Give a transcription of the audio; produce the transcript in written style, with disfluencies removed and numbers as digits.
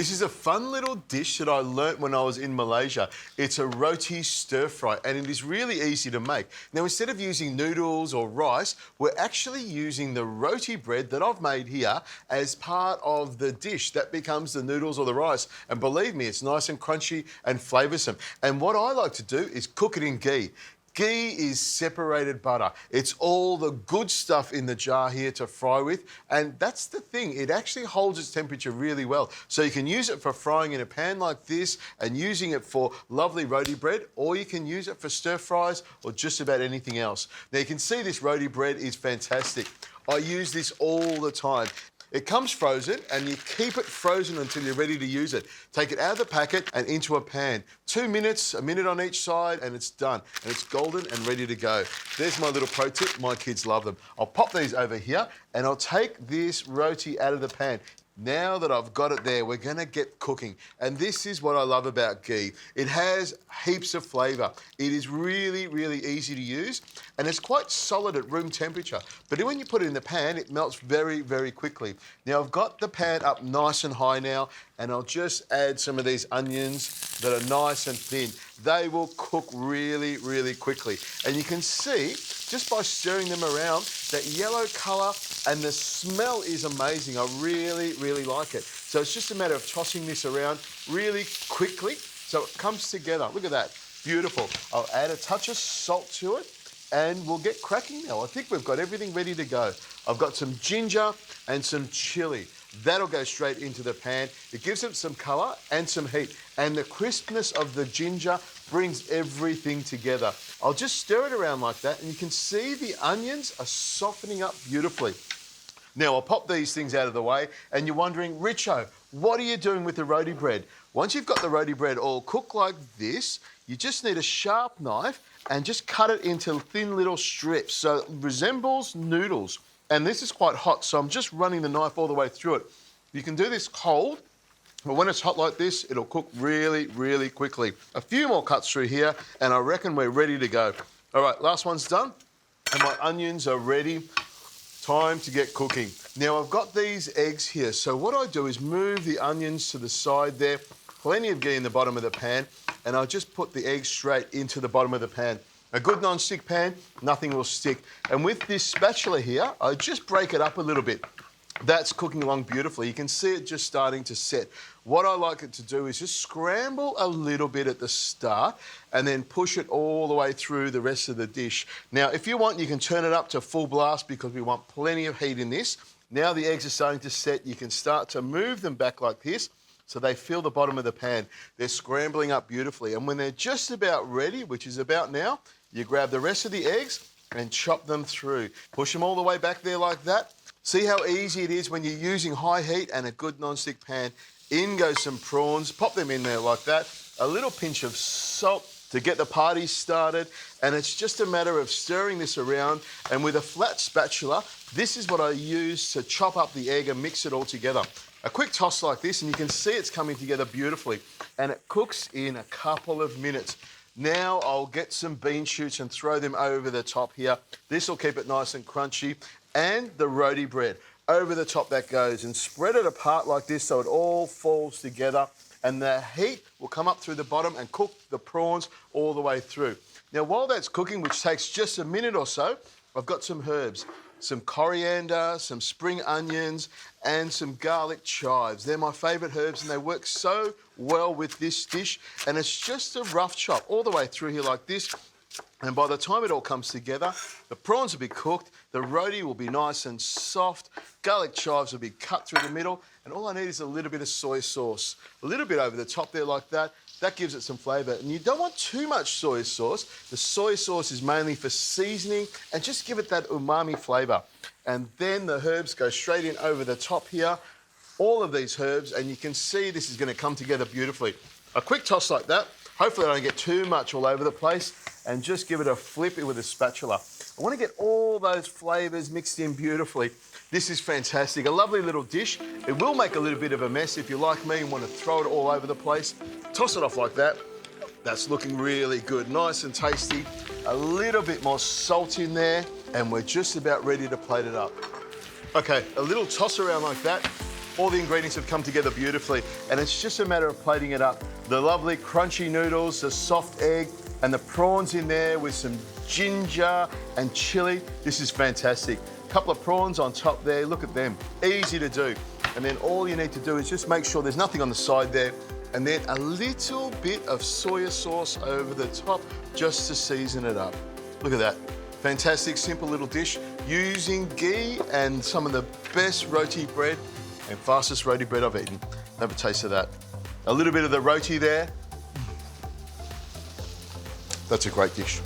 This is a fun little dish that I learnt when I was in Malaysia. It's a roti stir fry and it is really easy to make. Now, instead of using noodles or rice, we're actually using the roti bread that I've made here as part of the dish. That becomes the noodles or the rice. And believe me, it's nice and crunchy and flavoursome. And what I like to do is cook it in ghee. Ghee is separated butter. It's all the good stuff in the jar here to fry with, and that's the thing. It actually holds its temperature really well. So you can use it for frying in a pan like this and using it for lovely roti bread, or you can use it for stir fries or just about anything else. Now you can see this roti bread is fantastic. I use this all the time. It comes frozen and you keep it frozen until you're ready to use it. Take it out of the packet and into a pan. 2 minutes, a minute on each side, and it's done. And it's golden and ready to go. There's my little pro tip. My kids love them. I'll pop these over here and I'll take this roti out of the pan. Now that I've got it there, we're going to get cooking. And this is what I love about ghee. It has heaps of flavour. It is really, really easy to use, and it's quite solid at room temperature. But when you put it in the pan, it melts very, very quickly. Now, I've got the pan up nice and high now, and I'll just add some of these onions that are nice and thin. They will cook really, really quickly. And you can see, just by stirring them around, that yellow colour and the smell is amazing. I really, really like it. So it's just a matter of tossing this around really quickly so it comes together. Look at that, beautiful. I'll add a touch of salt to it and we'll get cracking now. I think we've got everything ready to go. I've got some ginger and some chilli. That'll go straight into the pan. It gives it some colour and some heat. And the crispness of the ginger brings everything together. I'll just stir it around like that and you can see the onions are softening up beautifully. Now, I'll pop these things out of the way and you're wondering, Richo, what are you doing with the roti bread? Once you've got the roti bread all cooked like this, you just need a sharp knife and just cut it into thin little strips so it resembles noodles. And this is quite hot, so I'm just running the knife all the way through it. You can do this cold, but when it's hot like this, it'll cook really, really quickly. A few more cuts through here, and I reckon we're ready to go. All right, last one's done, and my onions are ready. Time to get cooking. Now, I've got these eggs here, so what I do is move the onions to the side there, plenty of ghee in the bottom of the pan, and I'll just put the eggs straight into the bottom of the pan. A good non-stick pan, nothing will stick. And with this spatula here, I just break it up a little bit. That's cooking along beautifully. You can see it just starting to set. What I like it to do is just scramble a little bit at the start and then push it all the way through the rest of the dish. Now, if you want, you can turn it up to full blast because we want plenty of heat in this. Now the eggs are starting to set, you can start to move them back like this so they fill the bottom of the pan. They're scrambling up beautifully. And when they're just about ready, which is about now, you grab the rest of the eggs and chop them through. Push them all the way back there like that. See how easy it is when you're using high heat and a good non-stick pan. In goes some prawns, pop them in there like that. A little pinch of salt to get the party started. And it's just a matter of stirring this around. And with a flat spatula, this is what I use to chop up the egg and mix it all together. A quick toss like this and you can see it's coming together beautifully. And it cooks in a couple of minutes. Now I'll get some bean shoots and throw them over the top here. This will keep it nice and crunchy. And the roti bread. Over the top that goes and spread it apart like this so it all falls together. And the heat will come up through the bottom and cook the prawns all the way through. Now, while that's cooking, which takes just a minute or so, I've got some herbs. Some coriander, some spring onions, and some garlic chives. They're my favourite herbs and they work so well with this dish. And it's just a rough chop all the way through here like this. And by the time it all comes together, the prawns will be cooked, the roti will be nice and soft, garlic chives will be cut through the middle, and all I need is a little bit of soy sauce. A little bit over the top there like that. That gives it some flavour. And you don't want too much soy sauce. The soy sauce is mainly for seasoning and just give it that umami flavour. And then the herbs go straight in over the top here. All of these herbs, and you can see this is going to come together beautifully. A quick toss like that. Hopefully I don't get too much all over the place. And just give it a flip with a spatula. I want to get all those flavours mixed in beautifully. This is fantastic. A lovely little dish. It will make a little bit of a mess if you're like me and want to throw it all over the place. Toss it off like that. That's looking really good. Nice and tasty. A little bit more salt in there. And we're just about ready to plate it up. Okay, a little toss around like that. all the ingredients have come together beautifully, and it's just a matter of plating it up. The lovely crunchy noodles, the soft egg, and the prawns in there with some ginger and chilli. This is fantastic. A couple of prawns on top there, look at them. Easy to do. And then all you need to do is just make sure there's nothing on the side there, and then a little bit of soya sauce over the top just to season it up. Look at that. Fantastic, simple little dish using ghee and some of the best roti bread and fastest roti bread I've eaten. Have a taste of that. A little bit of the roti there. That's a great dish.